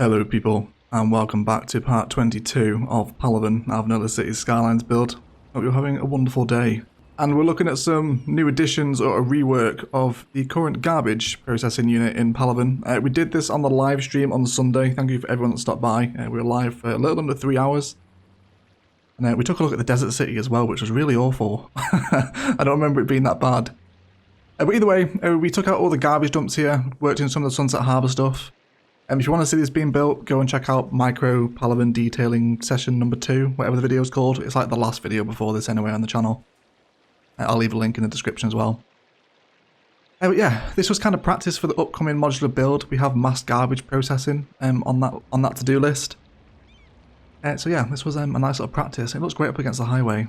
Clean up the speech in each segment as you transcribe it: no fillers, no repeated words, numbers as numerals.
Hello people, and welcome back to part 22 of Palaven. I've another Cities Skylines build. Hope you're having a wonderful day. And we're looking at some new additions or a rework of the current garbage processing unit in Palaven. We did this on the live stream on Sunday. Thank you for everyone that stopped by. We were live for a little under 3 hours. And we took a look at the desert city as well, which was really awful. I don't remember it being that bad. But either way, we took out all the garbage dumps here, worked in some of the Sunset Harbour stuff. If you want to see this being built, go and check out Micro Palaven Detailing Session number 2, whatever the video is called. It's like the last video before this anyway on the channel. I'll leave a link in the description as well. But yeah, this was kind of practice for the upcoming modular build. We have mass garbage processing on that to-do list. So yeah, this was a nice little practice. It looks great up against the highway.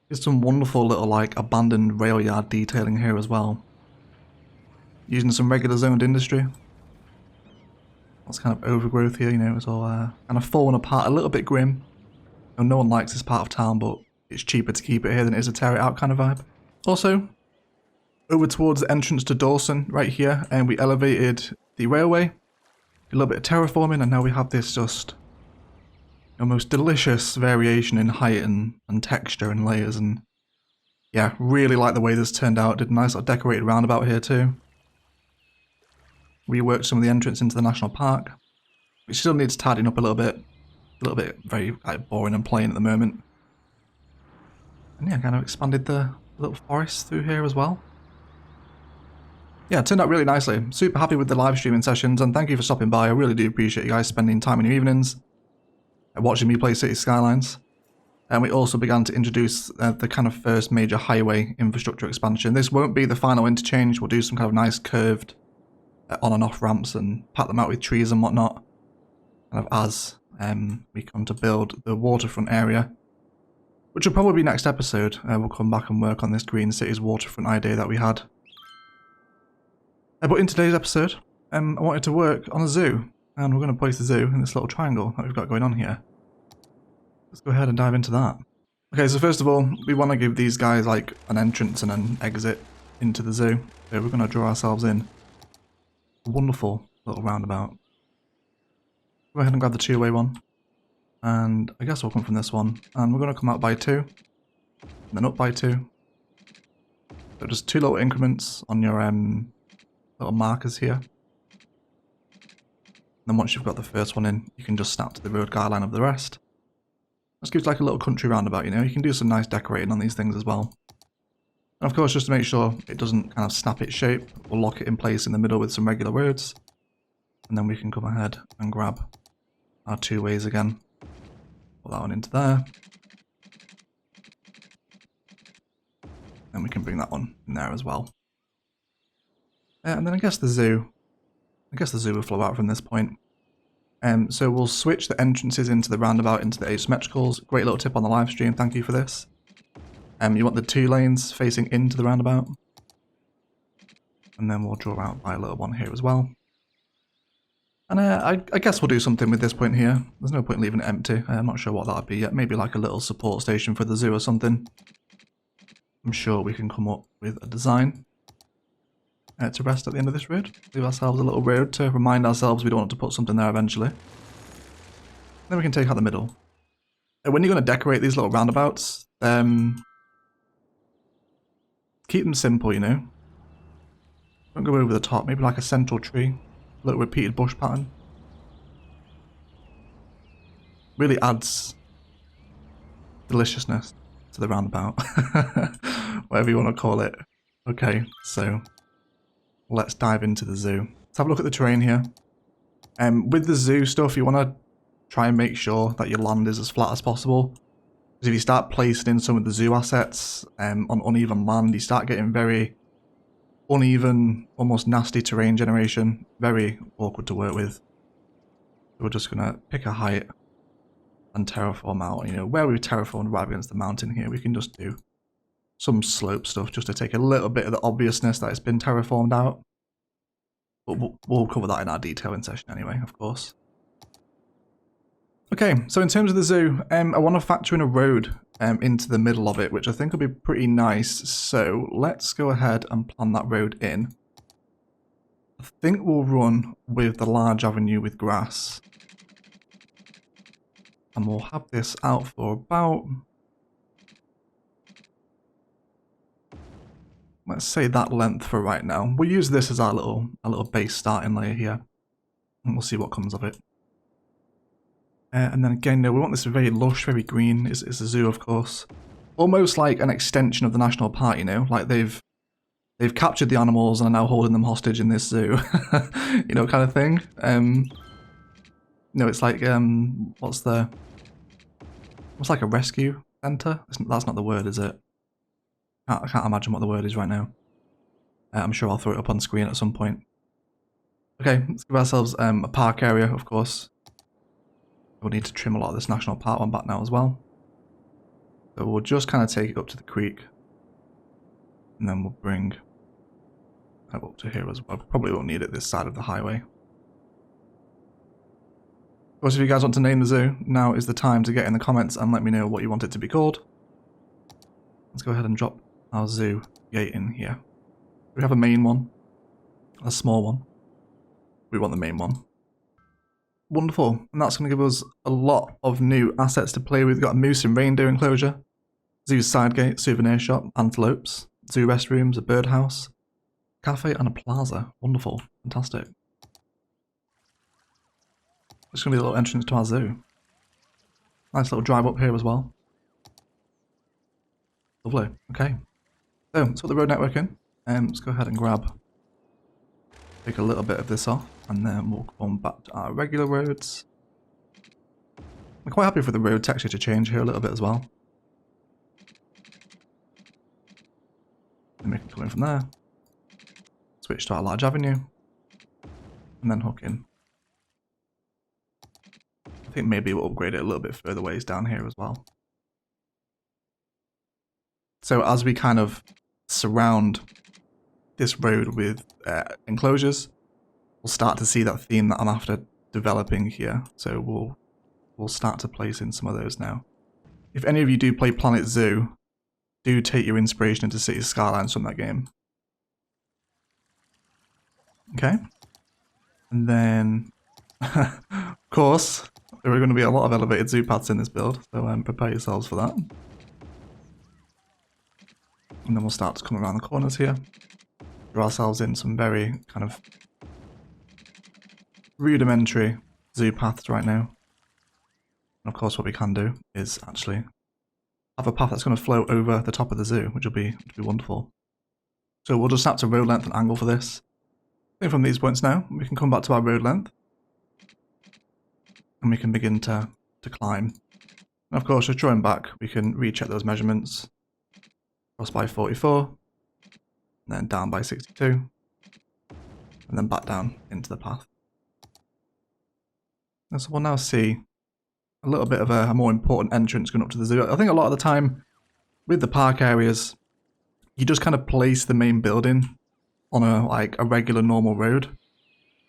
There's some wonderful little like abandoned rail yard detailing here as well. Using some regular zoned industry. Lots kind of overgrowth here, you know, it's all kind of falling apart, a little bit grim. No one likes this part of town, but it's cheaper to keep it here than it is to tear it out kind of vibe. Also, over towards the entrance to Dawson, right here, and we elevated the railway, a little bit of terraforming, and now we have this just most delicious variation in height and texture and layers, and yeah, really like the way this turned out. Did a nice little decorated roundabout here too. Reworked some of the entrance into the national park, which still needs tidying up a little bit very boring and plain at the moment. And yeah, kind of expanded the little forest through here as well. Yeah, it turned out really nicely. Super happy with the live streaming sessions, and thank you for stopping by. I really do appreciate you guys spending time in your evenings watching me play Cities Skylines. And we also began to introduce the kind of first major highway infrastructure expansion. This won't be the final interchange. We'll do some kind of nice curved on and off ramps and pat them out with trees and whatnot, kind of as we come to build the waterfront area, which will probably be next episode. We'll come back and work on this Green Cities waterfront idea that we had. But in today's episode, I wanted to work on a zoo, and we're going to place the zoo in this little triangle that we've got going on here. Let's go ahead and dive into that. Okay, so first of all, we want to give these guys like an entrance and an exit into the zoo. So we're going to draw ourselves in. Wonderful little roundabout. Go ahead and grab the two-way one, and I guess we'll come from this one, and we're going to come out by 2 and then up by 2, so just 2 little increments on your little markers here, and then once you've got the first one in, you can just snap to the road guideline of the rest. This gives like a little country roundabout, you know. You can do some nice decorating on these things as well. And of course, just to make sure it doesn't kind of snap its shape, we'll lock it in place in the middle with some regular roads. And then we can come ahead and grab our 2 ways again. Put that one into there. And we can bring that one in there as well. And then I guess the zoo will flow out from this point. So we'll switch the entrances into the roundabout into the asymmetricals. Great little tip on the live stream, thank you for this. You want the 2 lanes facing into the roundabout. And then we'll draw out by a little one here as well. And I guess we'll do something with this point here. There's no point leaving it empty. I'm not sure what that would be yet. Maybe like a little support station for the zoo or something. I'm sure we can come up with a design to rest at the end of this road. Leave ourselves a little road to remind ourselves we don't want to put something there eventually. Then we can take out the middle. When you're going to decorate these little roundabouts, keep them simple, you know. Don't go over the top. Maybe like a central tree, a little repeated bush pattern. Really adds deliciousness to the roundabout, whatever you want to call it. Okay, so let's dive into the zoo. Let's have a look at the terrain here. With the zoo stuff, you want to try and make sure that your land is as flat as possible. Because if you start placing in some of the zoo assets on uneven land, you start getting very uneven, almost nasty terrain generation. Very awkward to work with. We're just going to pick a height and terraform out. You know, where we've terraformed right against the mountain here, we can just do some slope stuff just to take a little bit of the obviousness that it's been terraformed out. But we'll cover that in our detailing session anyway, of course. Okay, so in terms of the zoo, I want to factor in a road into the middle of it, which I think will be pretty nice. So let's go ahead and plan that road in. I think we'll run with the large avenue with grass. And we'll have this out for about, let's say that length for right now. We'll use this as our little base starting layer here. And we'll see what comes of it. And then again, no, we want this very lush, very green. It's a zoo, of course. Almost like an extension of the national park, you know? Like they've captured the animals and are now holding them hostage in this zoo. You know, kind of thing. No, it's like, what's like a rescue center? That's not the word, is it? I can't imagine what the word is right now. I'm sure I'll throw it up on screen at some point. Okay, let's give ourselves a park area, of course. We'll need to trim a lot of this national park one back now as well. So we'll just kind of take it up to the creek. And then we'll bring that up to here as well. Probably won't need it this side of the highway. Of course, if you guys want to name the zoo, now is the time to get in the comments and let me know what you want it to be called. Let's go ahead and drop our zoo gate in here. We have a main one, a small one. We want the main one. Wonderful, and that's going to give us a lot of new assets to play with. We've got a moose and reindeer enclosure, zoo's side gate, souvenir shop, antelopes, zoo restrooms, a birdhouse, cafe and a plaza. Wonderful, fantastic. It's going to be a little entrance to our zoo. Nice little drive up here as well. Lovely, okay. So, let's put the road network in. Let's go ahead and take a little bit of this off, and then we'll come back to our regular roads. I'm quite happy for the road texture to change here a little bit as well. And we can come in from there, switch to our large avenue, and then hook in. I think maybe we'll upgrade it a little bit further ways down here as well. So as we kind of surround this road with enclosures, we'll start to see that theme that I'm after developing here. So we'll start to place in some of those now. If any of you do play Planet Zoo, do take your inspiration into Cities Skylines from that game. Okay. And then, of course, there are going to be a lot of elevated zoo paths in this build, so prepare yourselves for that. And then we'll start to come around the corners here. Draw ourselves in some very kind of rudimentary zoo paths right now. And of course what we can do is actually have a path that's going to flow over the top of the zoo, which will be wonderful. So we'll just snap to road length and angle for this. I think from these points now, we can come back to our road length. And we can begin to climb. And of course, just drawing back, we can recheck those measurements. Cross by 44. And then down by 62. And then back down into the path. And so we'll now see a little bit of a more important entrance going up to the zoo. I think a lot of the time with the park areas, you just kind of place the main building on a regular normal road.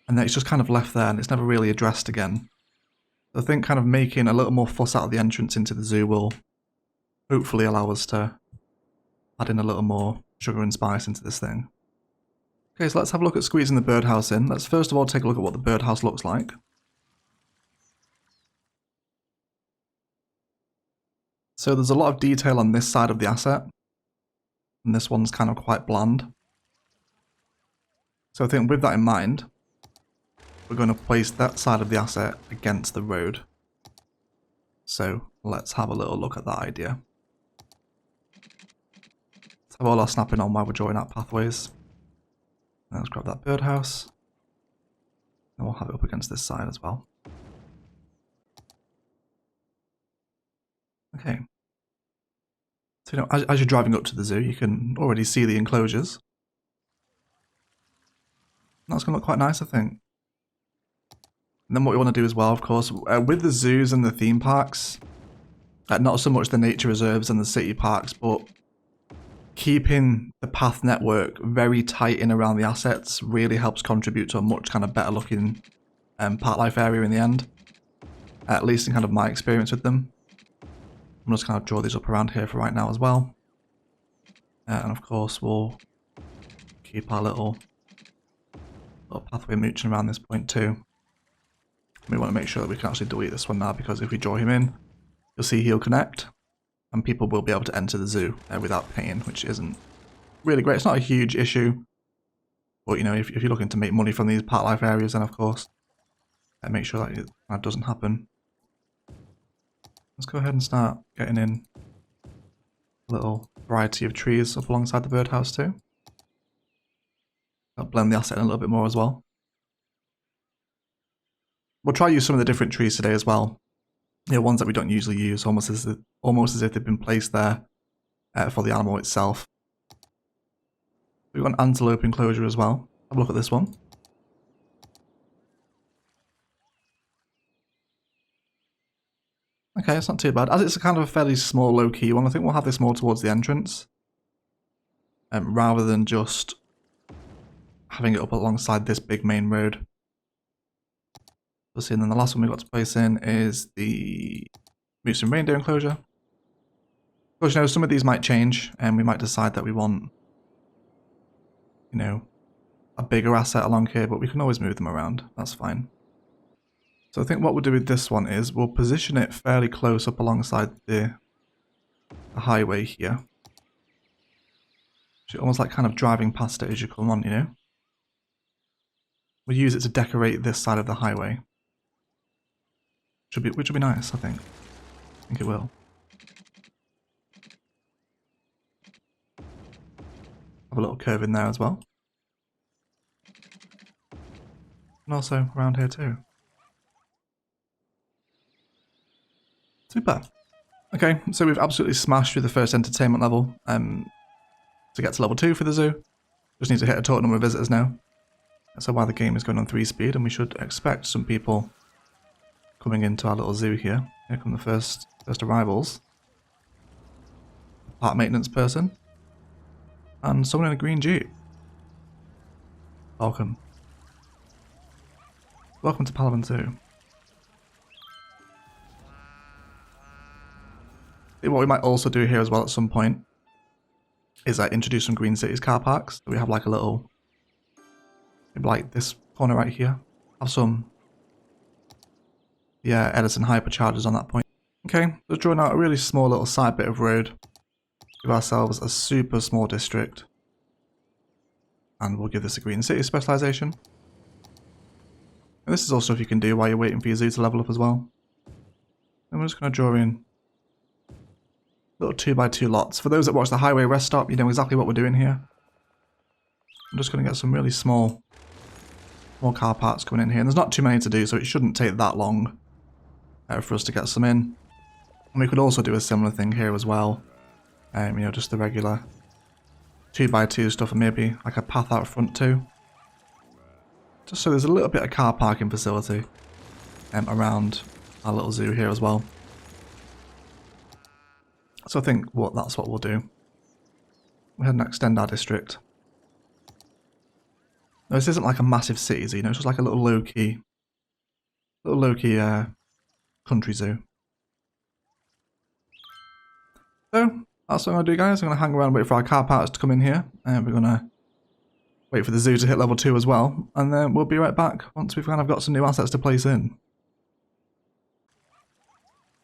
And then it's just kind of left there and it's never really addressed again. I think kind of making a little more fuss out of the entrance into the zoo will hopefully allow us to add in a little more sugar and spice into this thing. Okay, so let's have a look at squeezing the birdhouse in. Let's first of all take a look at what the birdhouse looks like. So there's a lot of detail on this side of the asset, and this one's kind of quite bland. So I think with that in mind, we're going to place that side of the asset against the road. So let's have a little look at that idea. Let's have all our snapping on while we're drawing out pathways. And let's grab that birdhouse. And we'll have it up against this side as well. Okay. So, you know, as you're driving up to the zoo, you can already see the enclosures. And that's going to look quite nice, I think. And then what we want to do as well, of course, with the zoos and the theme parks, not so much the nature reserves and the city parks, but keeping the path network very tight in around the assets really helps contribute to a much kind of better looking park life area in the end. At least in kind of my experience with them. I'm just kind of draw these up around here for right now as well. And of course we'll keep our little little pathway mooching around this point too. We want to make sure that we can actually delete this one now, because if we draw him in, you'll see he'll connect, and people will be able to enter the zoo without paying, which isn't really great. It's not a huge issue, but you know, if you're looking to make money from these park life areas, then of course, make sure that doesn't happen. Let's go ahead and start getting in a little variety of trees up alongside the birdhouse too. That'll blend the asset in a little bit more as well. We'll try use some of the different trees today as well. You know, ones that we don't usually use, almost as if they've been placed there for the animal itself. We've got an Antelope Enclosure as well. Have a look at this one. Okay, it's not too bad. As it's a kind of a fairly small, low-key one, I think we'll have this more towards the entrance. Rather than just having it up alongside this big main road. We'll see, and then the last one we've got to place in is the Moose and Reindeer Enclosure. Of course, you know, some of these might change, and we might decide that we want, you know, a bigger asset along here, but we can always move them around. That's fine. So I think what we'll do with this one is we'll position it fairly close up alongside the highway here. So almost like kind of driving past it as you come on, you know. We'll use it to decorate this side of the highway. Which will be nice, I think. I think it will. Have a little curve in there as well. And also around here too. Super. Okay, so we've absolutely smashed through the first entertainment level to get to level 2 for the zoo. Just need to hit a total number of visitors now. So while the game is going on 3 speed, and we should expect some people coming into our little zoo here. Here come the first arrivals. Park maintenance person. And someone in a green Jeep. Welcome. Welcome to Palaven Zoo. What we might also do here as well at some point is introduce some Green Cities car parks. So we have like a little, maybe like this corner right here. Have some Edison hyperchargers on that point. Okay, so drawing out a really small little side bit of road. Give ourselves a super small district. And we'll give this a Green City specialization. And this is also if you can do while you're waiting for your zoo to level up as well. And we're just going to draw in little 2x2 lots. For those that watch the highway rest stop, you know exactly what we're doing here. I'm just going to get some really small car parks coming in here. And there's not too many to do, so it shouldn't take that long for us to get some in. And we could also do a similar thing here as well. You know, just the regular 2x2 stuff, and maybe like a path out front too. Just so there's a little bit of car parking facility around our little zoo here as well. So I think that's what we'll do. We'll head and extend our district. No, this isn't like a massive city zoo, you know, it's just like a little low-key country zoo. So, that's what I'm going to do, guys. I'm going to hang around and wait for our car parks to come in here. And we're going to wait for the zoo to hit level 2 as well. And then we'll be right back once we've kind of got some new assets to place in.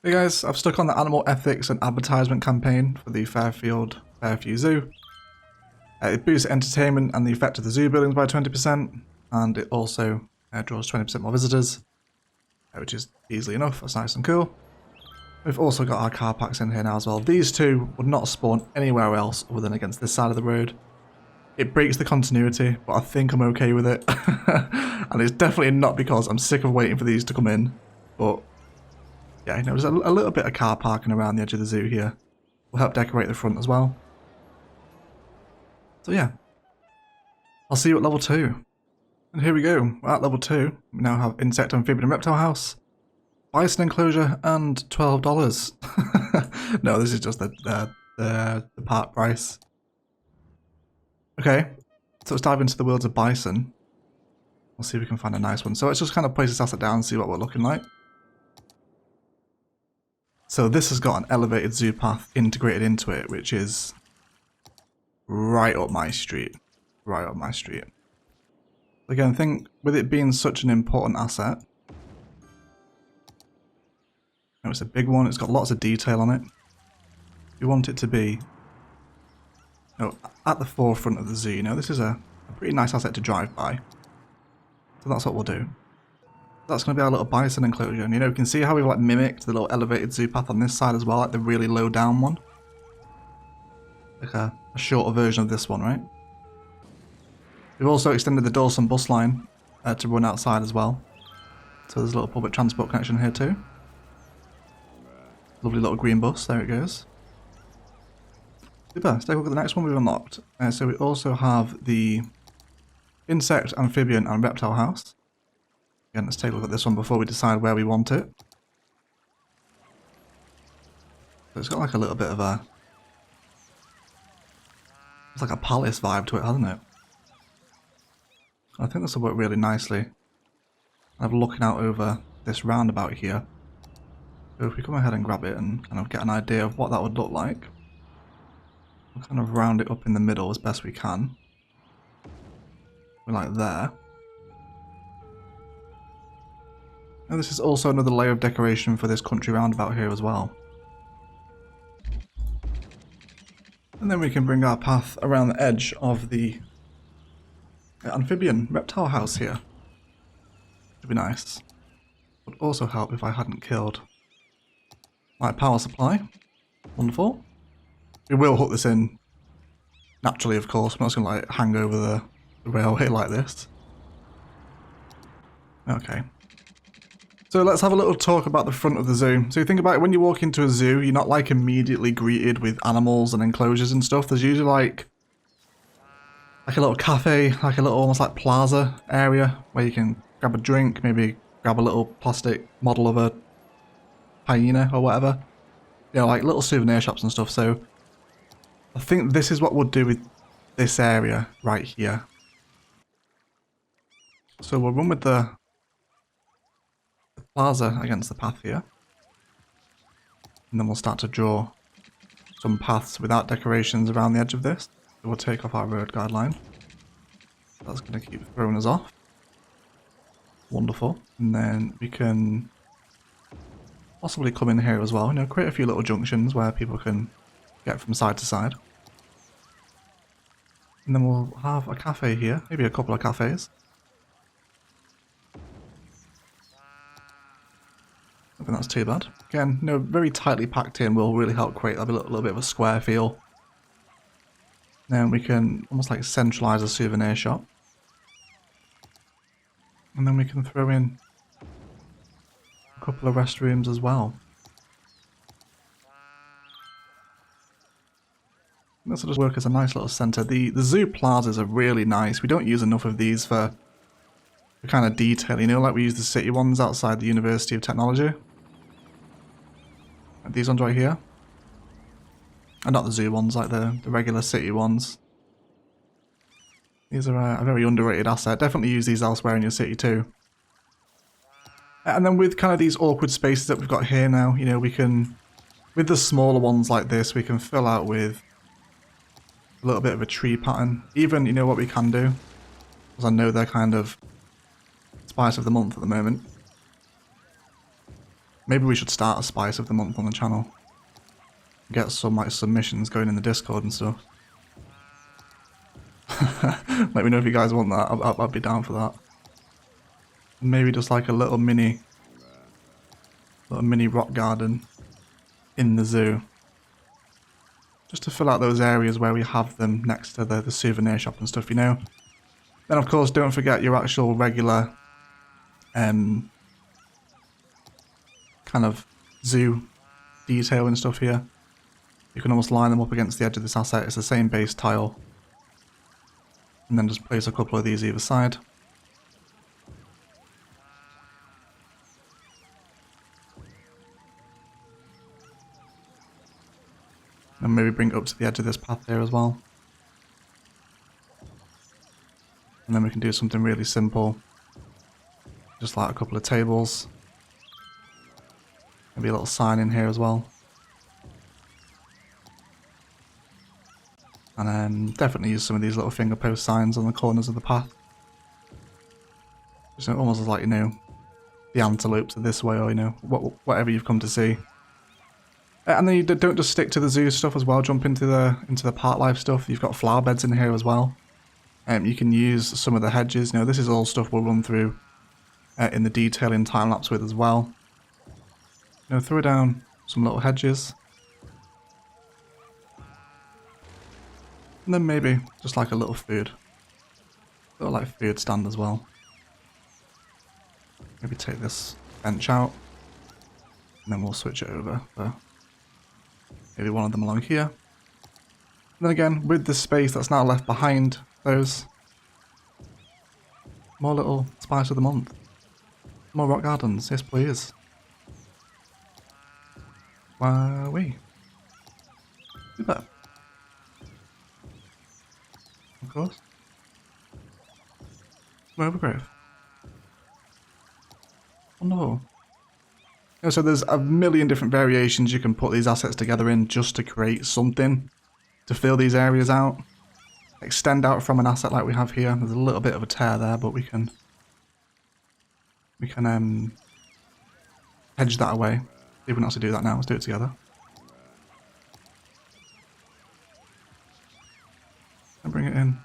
Hey guys, I've stuck on the animal ethics and advertisement campaign for the Fairview Zoo. It boosts entertainment and the effect of the zoo buildings by 20%, and it also draws 20% more visitors, which is easily enough. That's nice and cool. We've also got our car parks in here now as well. These two would not spawn anywhere else other than against this side of the road. It breaks the continuity, but I think I'm okay with it. And it's definitely not because I'm sick of waiting for these to come in, but yeah, you know, there's a little bit of car parking around the edge of the zoo here. Will help decorate the front as well. So yeah, I'll see you at level 2. And here we go, we're at level 2. We now have Insect, Amphibian and Reptile House, Bison Enclosure, and $12. No, this is just the part price. Okay, so let's dive into the worlds of Bison. We'll see if we can find a nice one. So let's just kind of place this asset down and see what we're looking like. So this has got an elevated zoo path integrated into it, which is right up my street. Right up my street. Again, think with it being such an important asset. You know, it's a big one, it's got lots of detail on it. We want it to be, you know, at the forefront of the zoo. You know, this is a pretty nice asset to drive by. So that's what we'll do. That's going to be our little bison enclosure. And you know, you can see how we've like mimicked the little elevated zoo path on this side as well, like the really low down one. Like a shorter version of this one, right? We've also extended the Dawson bus line to run outside as well. So there's a little public transport connection here too. Lovely little green bus, there it goes. Super, let's take a look at the next one we've unlocked. So we also have the insect, amphibian and reptile house. Again, let's take a look at this one before we decide where we want it. So it's got like a little bit of a... It's like a palace vibe to it, hasn't it? I think this will work really nicely. I'm looking out over this roundabout here. So if we come ahead and grab it and kind of get an idea of what that would look like. We'll kind of round it up in the middle as best we can. We're like there. And this is also another layer of decoration for this country roundabout here as well. And then we can bring our path around the edge of the amphibian reptile house here. Would be nice. Would also help if I hadn't killed my power supply. Wonderful. We will hook this in naturally, of course. I'm not just going to like hang over the railway like this. Okay. So let's have a little talk about the front of the zoo. So you think about it, when you walk into a zoo, you're not like immediately greeted with animals and enclosures and stuff. There's usually like a little cafe, like a little almost like plaza area where you can grab a drink, maybe grab a little plastic model of a hyena or whatever. You know, like little souvenir shops and stuff. So I think this is what we'll do with this area right here. So we'll run with the plaza against the path here. And then we'll start to draw some paths without decorations around the edge of this. So we'll take off our road guideline. That's going to keep throwing us off. Wonderful. And then we can possibly come in here as well. You know, create a few little junctions where people can get from side to side. And then we'll have a cafe here, maybe a couple of cafes. I don't think that's too bad. Again, no, very tightly packed in will really help create a little bit of a square feel. Then we can almost like centralize a souvenir shop. And then we can throw in a couple of restrooms as well. This will just work as a nice little centre. The zoo plazas are really nice. We don't use enough of these for kind of detail, you know, like we use the city ones outside the University of Technology. Like these ones right here. And not the zoo ones, like the regular city ones. These are a very underrated asset. Definitely use these elsewhere in your city too. And then with kind of these awkward spaces that we've got here now, you know, we can, with the smaller ones like this, we can fill out with a little bit of a tree pattern. Even, you know what we can do? Because I know they're kind of Spice of the Month at the moment. Maybe we should start a Spice of the Month on the channel. Get some like submissions going in the Discord and stuff. Let me know if you guys want that. I'd be down for that. Maybe just like a little mini rock garden in the zoo. Just to fill out those areas where we have them next to the souvenir shop and stuff, you know. Then of course don't forget your actual regular kind of zoo detail and stuff here. You can almost line them up against the edge of this asset. It's the same base tile. And then just place a couple of these either side. And maybe bring it up to the edge of this path here as well. And then we can do something really simple. Just like a couple of tables. Maybe a little sign in here as well. And then definitely use some of these little finger post signs on the corners of the path. Just almost like, you know, the antelopes are this way, or, you know, whatever you've come to see. And then you don't just stick to the zoo stuff as well, jump into the park life stuff. You've got flower beds in here as well. You can use some of the hedges. You know, this is all stuff we'll run through in the detailing time lapse with as well. You know, throw down some little hedges. And then maybe just like a little food. Little like food stand as well. Maybe take this bench out. And then we'll switch it over for maybe one of them along here. And then again, with the space that's now left behind those, more little spice of the month. More rock gardens, yes please. Wowee. Super. Of course. Some overgrowth. Oh no. Yeah, so there's a million different variations you can put these assets together in just to create something to fill these areas out. Extend out from an asset like we have here. There's a little bit of a tear there, but we can hedge that away. See if we can actually do that now. Let's do it together. And bring it in.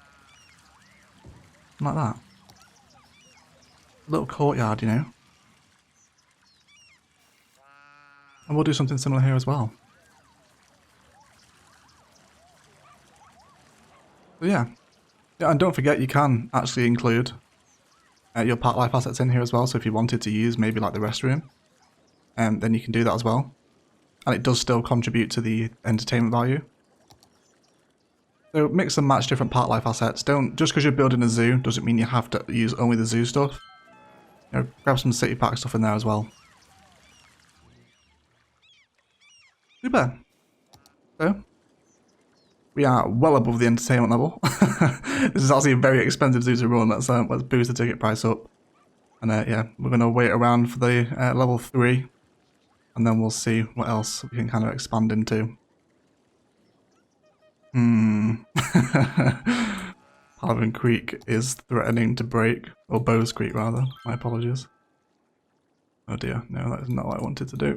Like that. A little courtyard, you know. And we'll do something similar here as well. So yeah, and don't forget you can actually include your park life assets in here as well. So if you wanted to use maybe like the restroom, then you can do that as well. And it does still contribute to the entertainment value. So mix and match different park life assets. Don't, just because you're building a zoo doesn't mean you have to use only the zoo stuff. You know, grab some city park stuff in there as well. Super. So we are well above the entertainment level. This is actually a very expensive zoo to run. Let's boost the ticket price up. And yeah, we're going to wait around for the level 3. And then we'll see what else we can kind of expand into. Palaven Creek is threatening to break. Or Bowes Creek rather. My apologies. Oh dear, no, that is not what I wanted to do.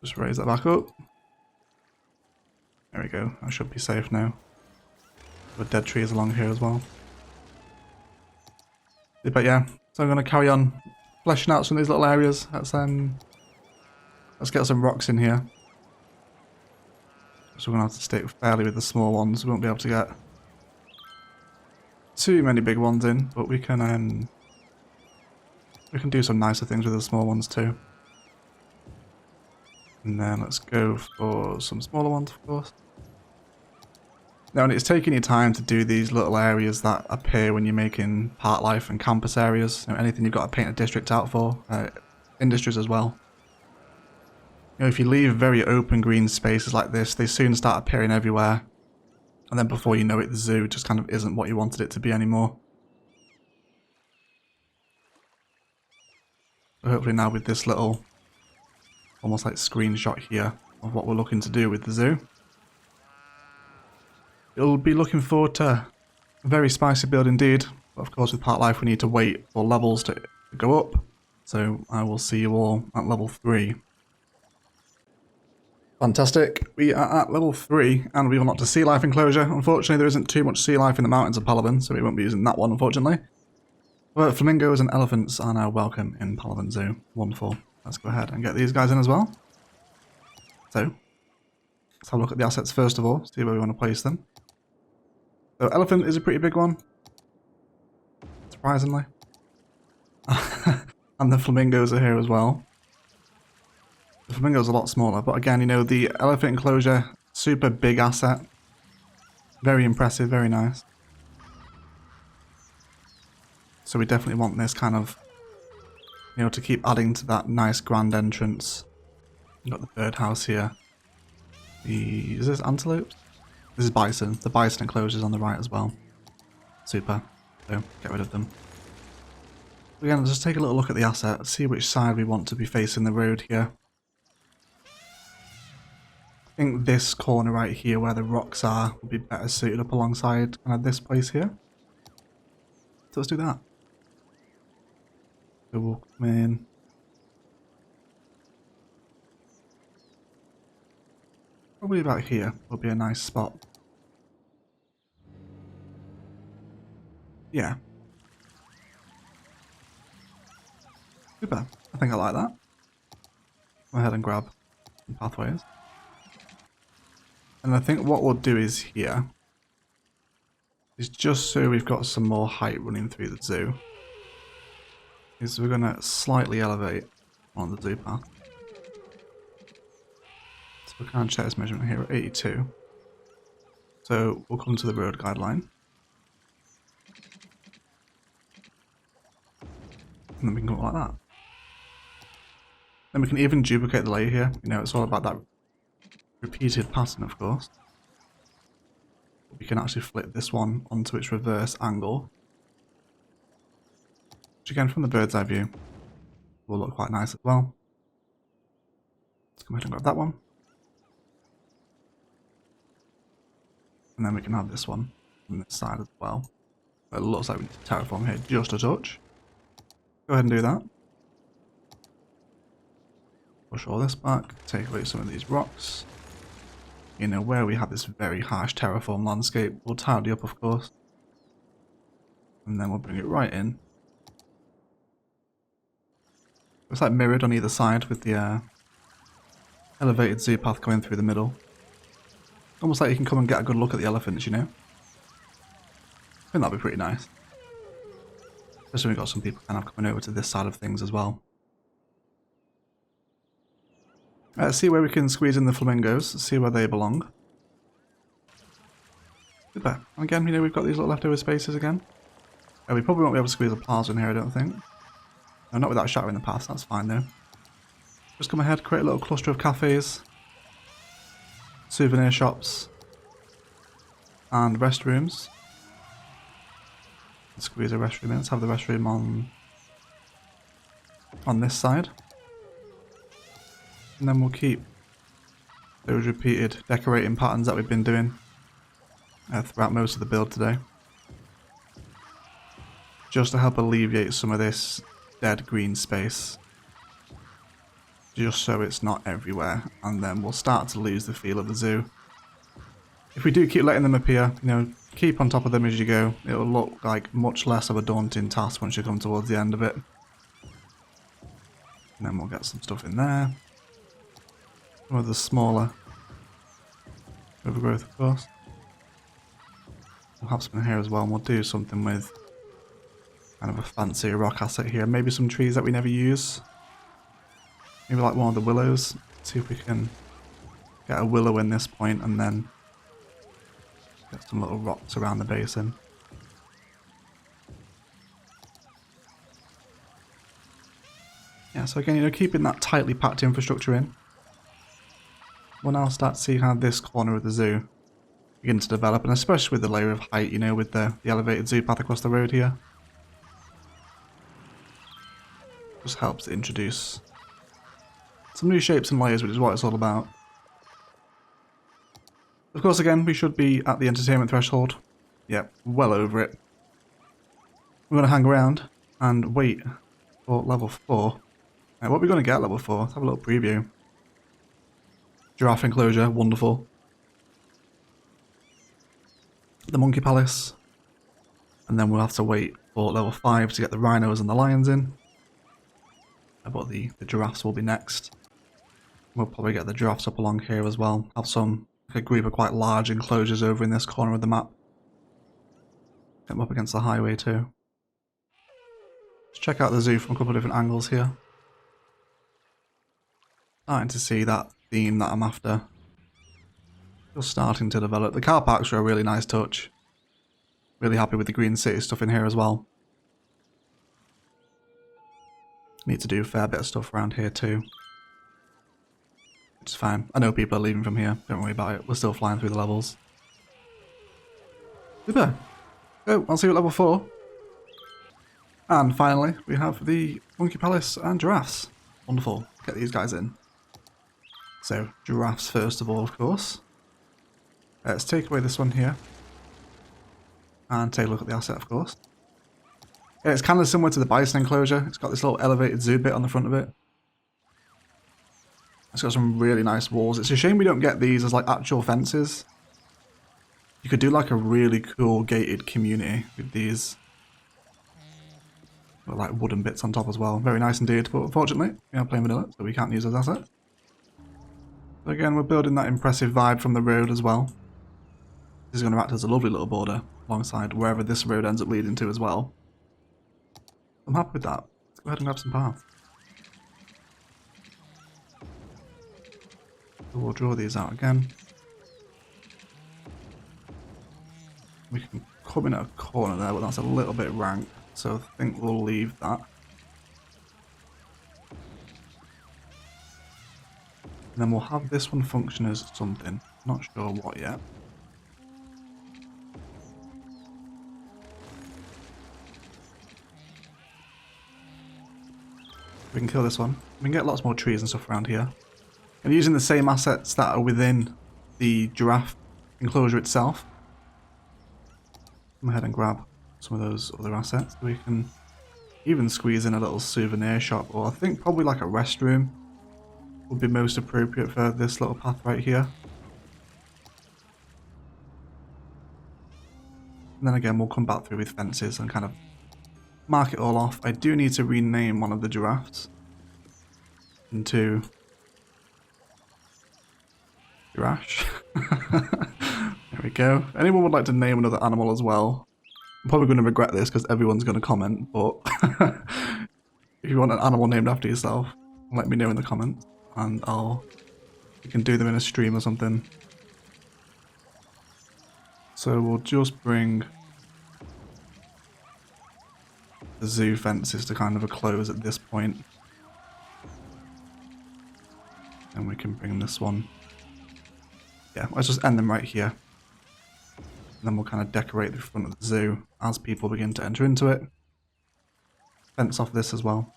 Just raise that back up. There we go, I should be safe now. With dead trees along here as well. But yeah, so I'm going to carry on fleshing out some of these little areas. Let's get some rocks in here. So we're going to have to stick fairly with the small ones. We won't be able to get too many big ones in, but we can do some nicer things with the small ones too. And then let's go for some smaller ones, of course. Now, and it's taking your time to do these little areas that appear when you're making park life and campus areas. You know, anything you've got to paint a district out for. Industries as well. You know, if you leave very open green spaces like this, they soon start appearing everywhere. And then before you know it, the zoo just kind of isn't what you wanted it to be anymore. So hopefully now with this little, almost like screenshot here of what we're looking to do with the zoo, it'll be looking forward to a very spicy build indeed. But of course with park life we need to wait for levels to go up. So I will see you all at level 3. Fantastic. We are at level 3 and we will not to Sea Life Enclosure. Unfortunately there isn't too much sea life in the mountains of Palaven, so we won't be using that one unfortunately. But flamingos and elephants are now welcome in Palaven Zoo. Wonderful. Let's go ahead and get these guys in as well. So, let's have a look at the assets first of all, see where we want to place them. So, elephant is a pretty big one. Surprisingly. And the flamingos are here as well. The flamingo's a lot smaller, but again, you know, the elephant enclosure, super big asset. Very impressive, very nice. So we definitely want this kind of, you know, to keep adding to that nice grand entrance. We've got the birdhouse here. Is this antelopes? This is bison. The bison enclosure is on the right as well. Super. So get rid of them. Again, just take a little look at the asset, see which side we want to be facing the road here. I think this corner right here where the rocks are would be better suited up alongside kind of this place here. So let's do that. So we'll come in. Probably about here will be a nice spot. Yeah. Super. I think I like that. Go ahead and grab some pathways. And I think what we'll do is here is just so we've got some more height running through the zoo, is we're going to slightly elevate on the zoo path. So we can check this measurement here at 82. So we'll come to the road guideline. And then we can go like that. Then we can even duplicate the layer here. You know, it's all about that repeated pattern, of course. We can actually flip this one onto its reverse angle. Which again, from the bird's eye view, will look quite nice as well. Let's go ahead and grab that one. And then we can have this one on this side as well. It looks like we need to terraform here just a touch. Go ahead and do that. Push all this back, take away some of these rocks. You know, where we have this very harsh terraform landscape, we'll tidy up, of course. And then we'll bring it right in. It's like mirrored on either side with the elevated zoo path going through the middle. Almost like you can come and get a good look at the elephants, you know? I think that'd be pretty nice. Especially when we've got some people kind of coming over to this side of things as well. Let's see where we can squeeze in the flamingos, see where they belong. Super. And again, you know, we've got these little leftover spaces again. We probably won't be able to squeeze a plaza in here, I don't think. No, not without shattering the path, that's fine though. Just come ahead, create a little cluster of cafes, souvenir shops, and restrooms. Let's squeeze a restroom in. Let's have the restroom on this side. And then we'll keep those repeated decorating patterns that we've been doing throughout most of the build today. Just to help alleviate some of this dead green space. Just so it's not everywhere, and then we'll start to lose the feel of the zoo. If we do keep letting them appear, you know, keep on top of them as you go, it'll look like much less of a daunting task once you come towards the end of it. And then we'll get some stuff in there. Some of the smaller overgrowth, of course. We'll have some in here as well, and we'll do something with kind of a fancy rock asset here. Maybe some trees that we never use. Maybe like one of the willows. See if we can get a willow in this point and then get some little rocks around the basin. Yeah, so again, you know, keeping that tightly packed infrastructure in. We'll now start to see how this corner of the zoo begins to develop, and especially with the layer of height, you know, with the elevated zoo path across the road here. Just helps to introduce some new shapes and layers, which is what it's all about. Of course, again, we should be at the entertainment threshold. Yep, well over it. We're going to hang around and wait for level 4. Now, what are we going to get at level 4? Let's have a little preview. Giraffe enclosure, wonderful. The monkey palace. And then we'll have to wait for level 5 to get the rhinos and the lions in. But the giraffes will be next. We'll probably get the giraffes up along here as well. Have some, like a group of quite large enclosures over in this corner of the map. Get them up against the highway too. Let's check out the zoo from a couple of different angles here. Starting to see that theme that I'm after. Just starting to develop. The car parks are a really nice touch. Really happy with the green city stuff in here as well. Need to do a fair bit of stuff around here too. Which is fine. I know people are leaving from here. Don't worry about it. We're still flying through the levels. Super. Oh, I'll see you at level 4. And finally, we have the monkey palace and giraffes. Wonderful. Get these guys in. So, giraffes first of all, of course. Let's take away this one here. And take a look at the asset, of course. Yeah, it's kind of similar to the Bison Enclosure. It's got this little elevated zoo bit on the front of it. It's got some really nice walls. It's a shame we don't get these as like actual fences. You could do like a really cool gated community with these. With like wooden bits on top as well. Very nice indeed, but unfortunately, we are playing vanilla, so we can't use those assets. So again, we're building that impressive vibe from the road as well. This is going to act as a lovely little border alongside wherever this road ends up leading to as well. I'm happy with that. Let's go ahead and grab some paths. So we'll draw these out again. We can come in at a corner there, but that's a little bit rank, so I think we'll leave that. And then we'll have this one function as something. Not sure what yet. We can kill this one. We can get lots more trees and stuff around here. And using the same assets that are within the giraffe enclosure itself. Come ahead and grab some of those other assets. We can even squeeze in a little souvenir shop, or I think probably like a restroom would be most appropriate for this little path right here. And then again, we'll come back through with fences and kind of mark it all off. I do need to rename one of the giraffes into Giraffe. There we go. If anyone would like to name another animal as well, I'm probably going to regret this because everyone's going to comment, but if you want an animal named after yourself, let me know in the comments and we can do them in a stream or something. So we'll just bring the zoo fences to kind of a close at this point. And we can bring this one. Yeah, let's just end them right here. And then we'll kind of decorate the front of the zoo as people begin to enter into it. Fence off this as well.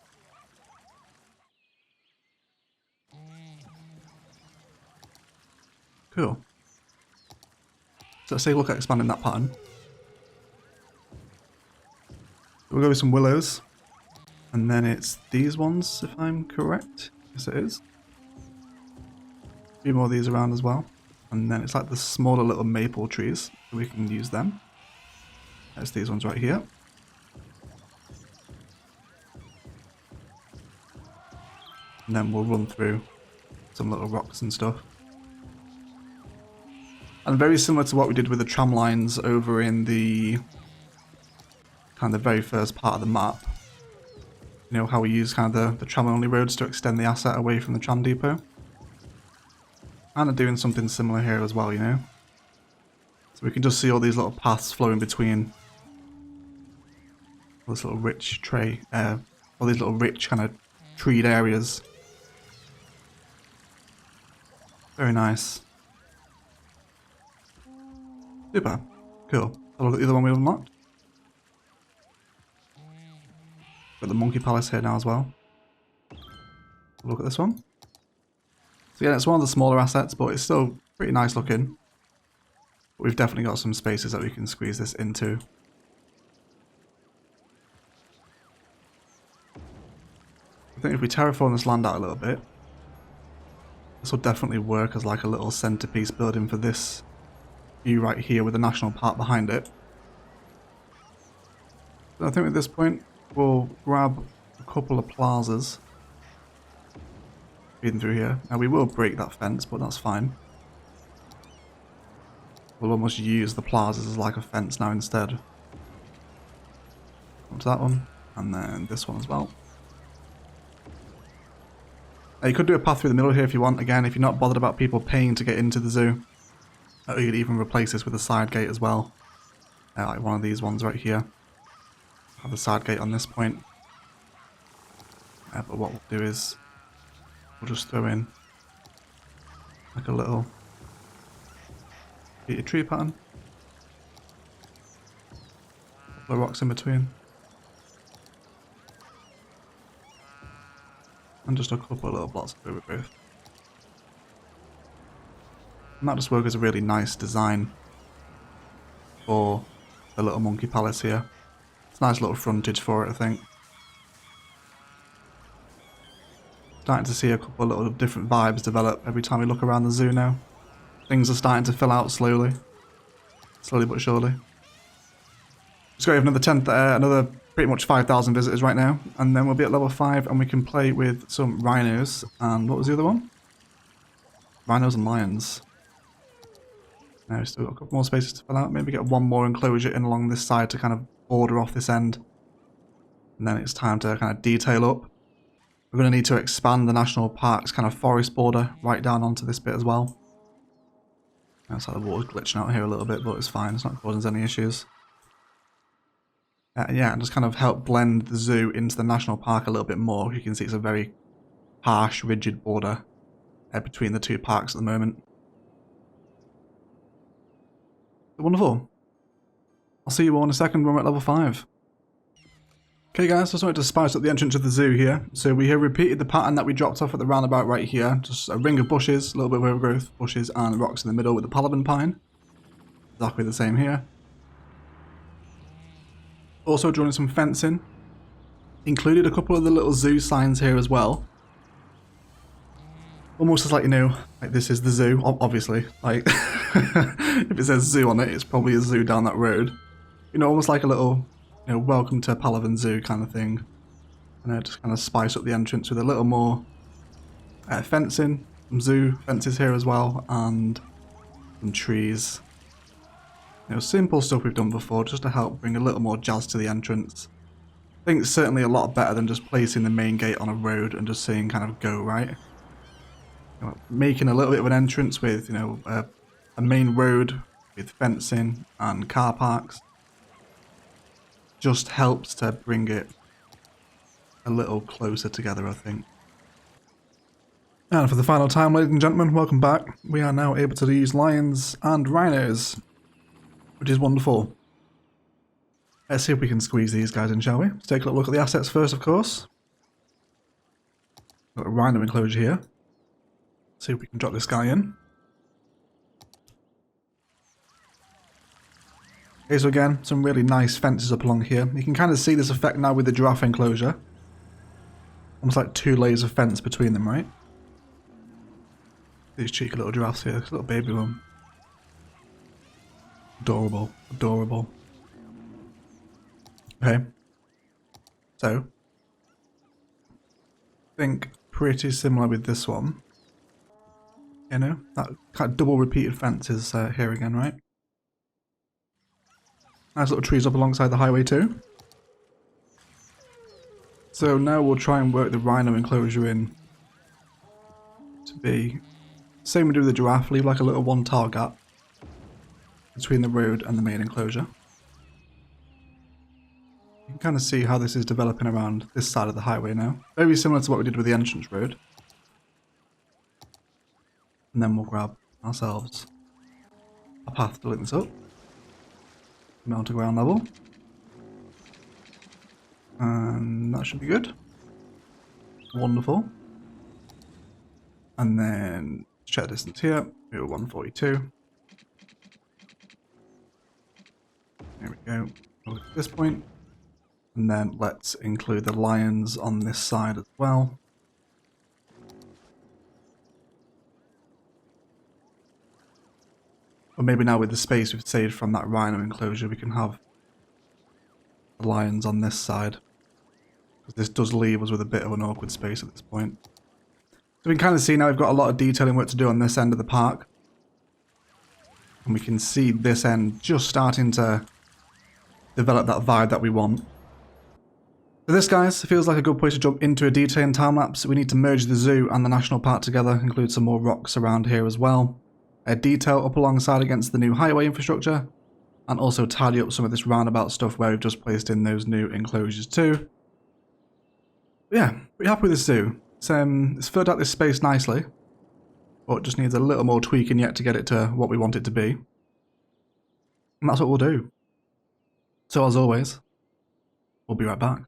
Cool. So let's take a look at expanding that pattern. We'll go with some willows. And then it's these ones, if I'm correct. Yes, it is. A few more of these around as well. And then it's like the smaller little maple trees. So we can use them. There's these ones right here. And then we'll run through some little rocks and stuff. And very similar to what we did with the tram lines over in the kind of the very first part of the map. You know, how we use kind of the tram only roads to extend the asset away from the tram depot. Kind of doing something similar here as well, you know. So we can just see all these little paths flowing between all this little rich all these little rich kind of treed areas. Very nice. Super. Cool. Have a look at the other one we unlocked. Got the monkey palace here now as well. Look at this one. So yeah, it's one of the smaller assets, but it's still pretty nice looking. But we've definitely got some spaces that we can squeeze this into. I think if we terraform this land out a little bit, this will definitely work as like a little centerpiece building for this view right here with the national park behind it. So I think at this point we'll grab a couple of plazas feeding through here. Now we will break that fence, but that's fine. We'll almost use the plazas as like a fence now instead. Onto that one, and then this one as well. Now you could do a path through the middle here if you want. Again, if you're not bothered about people paying to get into the zoo. Or you could even replace this with a side gate as well. Like one of these ones right here. Have the side gate on this point. But what we'll do is we'll just throw in like a little tree pattern. A couple of rocks in between. And just a couple of little blocks of river growth. And that just works as a really nice design for the little monkey palace here. It's a nice little frontage for it, I think. Starting to see a couple of little different vibes develop every time we look around the zoo now. Things are starting to fill out slowly. Slowly but surely. Just got another 10, another pretty much 5,000 visitors right now. And then we'll be at level 5 and we can play with some rhinos. And what was the other one? Rhinos and lions. Now, still got a couple more spaces to fill out. Maybe get one more enclosure in along this side to kind of border off this end. And then it's time to kind of detail up. We're going to need to expand the national park's kind of forest border right down onto this bit as well. Looks like the water's glitching out here a little bit, but it's fine. It's not causing us any issues. Yeah, and just kind of help blend the zoo into the national park a little bit more. You can see it's a very harsh, rigid border between the two parks at the moment. Wonderful. I'll see you all in a second when we're at level 5. Okay guys, just wanted to spice up the entrance of the zoo here. So we have repeated the pattern that we dropped off at the roundabout right here. Just a ring of bushes, a little bit of overgrowth, bushes and rocks in the middle with the Palaven pine. Exactly the same here. Also drawing some fencing. Included a couple of the little zoo signs here as well. Almost as like, you know, like this is the zoo, obviously. Like, if it says zoo on it, it's probably a zoo down that road. You know, almost like a little, you know, welcome to Palaven Zoo kind of thing. And just kind of spice up the entrance with a little more fencing, some zoo fences here as well, and some trees. You know, simple stuff we've done before, just to help bring a little more jazz to the entrance. I think it's certainly a lot better than just placing the main gate on a road and just saying kind of go, right? You know, making a little bit of an entrance with, you know, a main road with fencing and car parks just helps to bring it a little closer together, I think. And for the final time, ladies and gentlemen, welcome back. We are now able to use lions and rhinos, which is wonderful. Let's see if we can squeeze these guys in, shall we? Let's take a look at the assets first, of course. Got a rhino enclosure here. See if we can drop this guy in. Okay, so again, some really nice fences up along here. You can kind of see this effect now with the giraffe enclosure. Almost like 2 layers of fence between them, right? These cheeky little giraffes here, this little baby one. Adorable, adorable. Okay. So, I think pretty similar with this one. You know, that kind of double repeated fence is here again, right? Nice little trees up alongside the highway too. So now we'll try and work the rhino enclosure in to be same we do with the giraffe, leave like a little 1 tile gap between the road and the main enclosure. You can kind of see how this is developing around this side of the highway now. Very similar to what we did with the entrance road. And then we'll grab ourselves a path to link this up. Down to ground level. And that should be good. Wonderful. And then check distance here. We were 142. There we go. Look at this point. And then let's include the lions on this side as well. Or maybe now with the space we've saved from that rhino enclosure, we can have the lions on this side. Because this does leave us with a bit of an awkward space at this point. So we can kind of see now we've got a lot of detailing work to do on this end of the park. And we can see this end just starting to develop that vibe that we want. For this, guys, it feels like a good place to jump into a detailing time lapse. We need to merge the zoo and the national park together, include some more rocks around here as well. A detail up alongside against the new highway infrastructure, and also tidy up some of this roundabout stuff where we've just placed in those new enclosures too. But yeah, pretty happy with this zoo. It's filled out this space nicely, but it just needs a little more tweaking yet to get it to what we want it to be. And that's what we'll do. So as always, we'll be right back.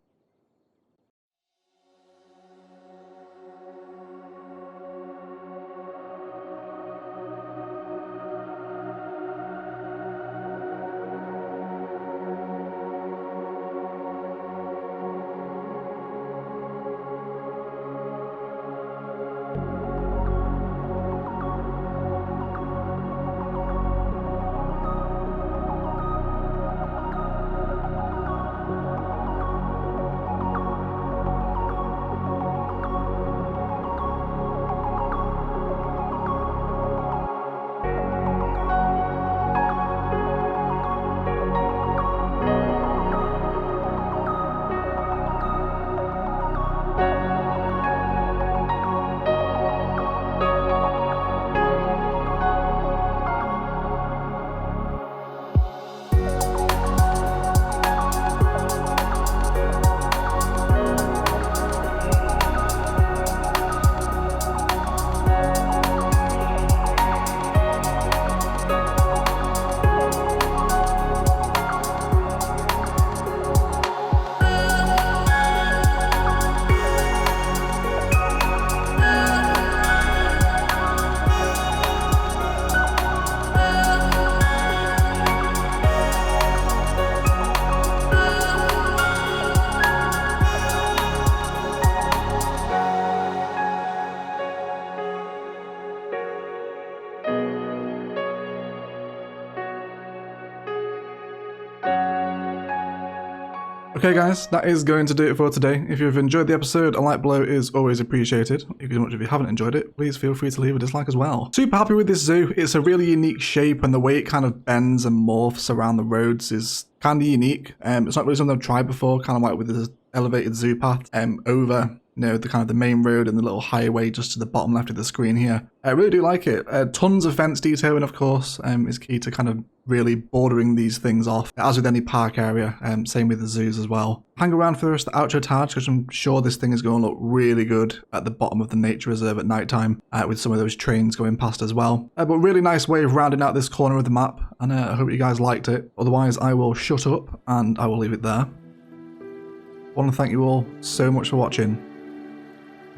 Okay guys, that is going to do it for today. If you've enjoyed the episode, a like below is always appreciated. If you haven't enjoyed it, please feel free to leave a dislike as well. Super happy with this zoo. It's a really unique shape, and the way it kind of bends and morphs around the roads is kind of unique. It's not really something I've tried before, kind of like with this elevated zoo path over the kind of the main road and the little highway just to the bottom left of the screen here. I really do like it. Tons of fence detailing, of course, is key to kind of really bordering these things off, as with any park area, same with the zoos as well. Hang around for the rest of the outro tags, because I'm sure this thing is going to look really good at the bottom of the nature reserve at night time, with some of those trains going past as well. But really nice way of rounding out this corner of the map, and I hope you guys liked it. Otherwise, I will shut up and I will leave it there. I want to thank you all so much for watching,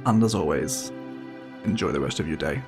and as always, enjoy the rest of your day.